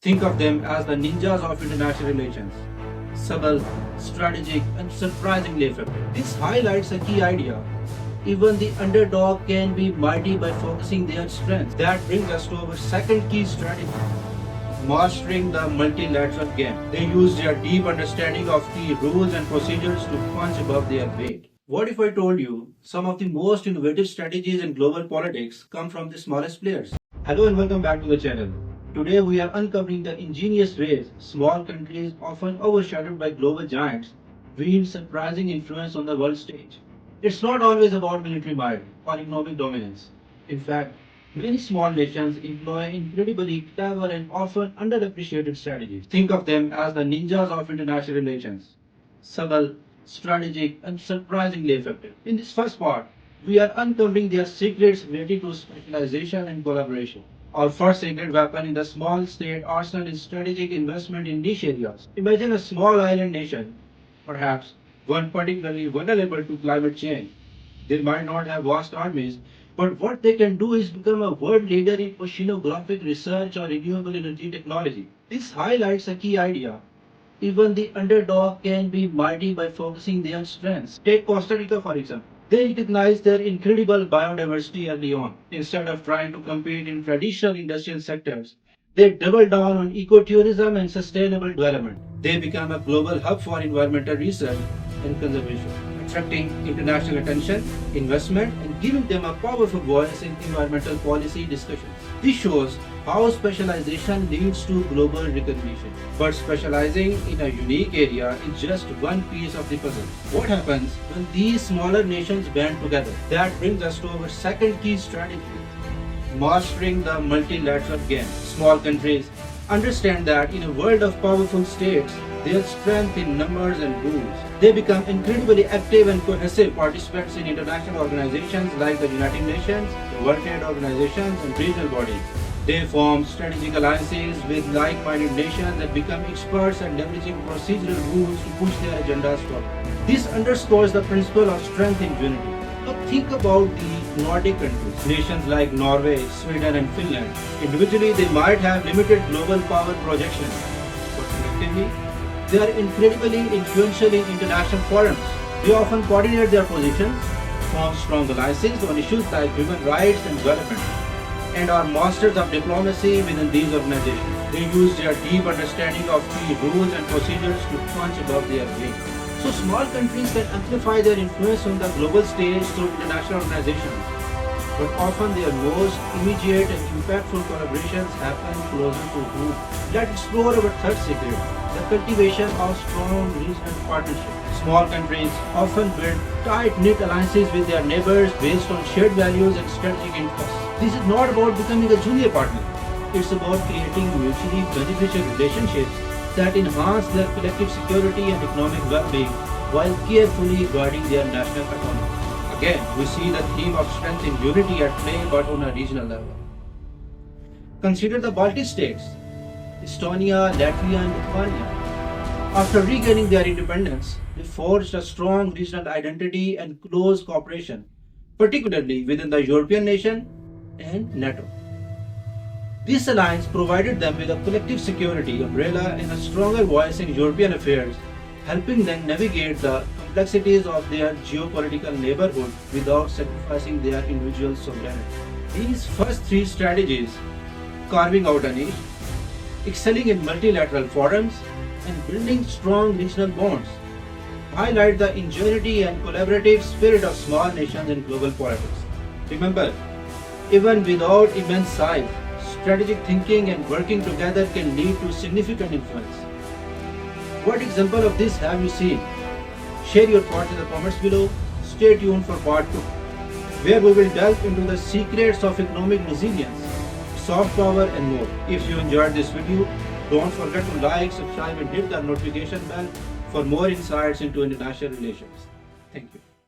Think of them as the ninjas of international relations. Subtle, strategic, and surprisingly effective. This highlights a key idea. Even the underdog can be mighty by focusing their strengths. That brings us to our second key strategy, mastering the multilateral game. They use their deep understanding of key rules and procedures to punch above their weight. What if I told you some of the most innovative strategies in global politics come from the smallest players? Hello and welcome back to the channel. Today we are uncovering the ingenious ways small countries, often overshadowed by global giants, wield surprising influence on the world stage. It's not always about military might or economic dominance. In fact, many small nations employ incredibly clever and often underappreciated strategies. Think of them as the ninjas of international relations. Subtle, strategic, and surprisingly effective. In this first part, we are uncovering their secrets related to specialization and collaboration. Our first secret weapon in the small state arsenal is strategic investment in niche areas. Imagine a small island nation, perhaps one particularly vulnerable to climate change. They might not have vast armies, but what they can do is become a world leader in oceanographic research or renewable energy technology. This highlights a key idea. Even the underdog can be mighty by focusing their strengths. Take Costa Rica for example. They recognized their incredible biodiversity early on. Instead of trying to compete in traditional industrial sectors, they doubled down on ecotourism and sustainable development. They became a global hub for environmental research and conservation, attracting international attention, investment, and giving them a powerful voice in environmental policy discussions. This shows how specialization leads to global recognition. But specializing in a unique area is just one piece of the puzzle. What happens when these smaller nations band together? That brings us to our second key strategy, mastering the multilateral game. Small countries understand that in a world of powerful states, their strength in numbers and rules. They become incredibly active and cohesive participants in international organizations like the United Nations, the World Trade Organizations, and regional bodies. They form strategic alliances with like-minded nations and become experts at leveraging procedural rules to push their agendas forward. This underscores the principle of strength in unity. Now think about the Nordic countries, nations like Norway, Sweden, and Finland. Individually, they might have limited global power projection, but collectively, they are incredibly influential in international forums. They often coordinate their positions, form strong alliances on issues like human rights and development, and are masters of diplomacy within these organizations. They use their deep understanding of key rules and procedures to punch above their weight. So small countries can amplify their influence on the global stage through international organizations, but often their most immediate and impactful collaborations happen closer to home. Let's explore our third secret, the cultivation of strong regional partnerships. Small countries often build tight-knit alliances with their neighbors based on shared values and strategic interests. This is not about becoming a junior partner. It's about creating mutually beneficial relationships that enhance their collective security and economic well-being while carefully guarding their national autonomy. Again, we see the theme of strength in unity at play, but on a regional level. Consider the Baltic states, Estonia, Latvia, and Lithuania. After regaining their independence, they forged a strong regional identity and close cooperation, particularly within the European nation and NATO. This alliance provided them with a collective security umbrella and a stronger voice in European affairs, helping them navigate the complexities of their geopolitical neighborhood without sacrificing their individual sovereignty. These first three strategies, carving out a niche, excelling in multilateral forums, and building strong regional bonds, highlight the ingenuity and collaborative spirit of small nations in global politics. Remember, even without immense size, strategic thinking and working together can lead to significant influence. What example of this have you seen? Share your thoughts in the comments below. Stay tuned for part 2, where we will delve into the secrets of economic resilience, soft power, and more. If you enjoyed this video, don't forget to like, subscribe, and hit the notification bell for more insights into international relations. Thank you.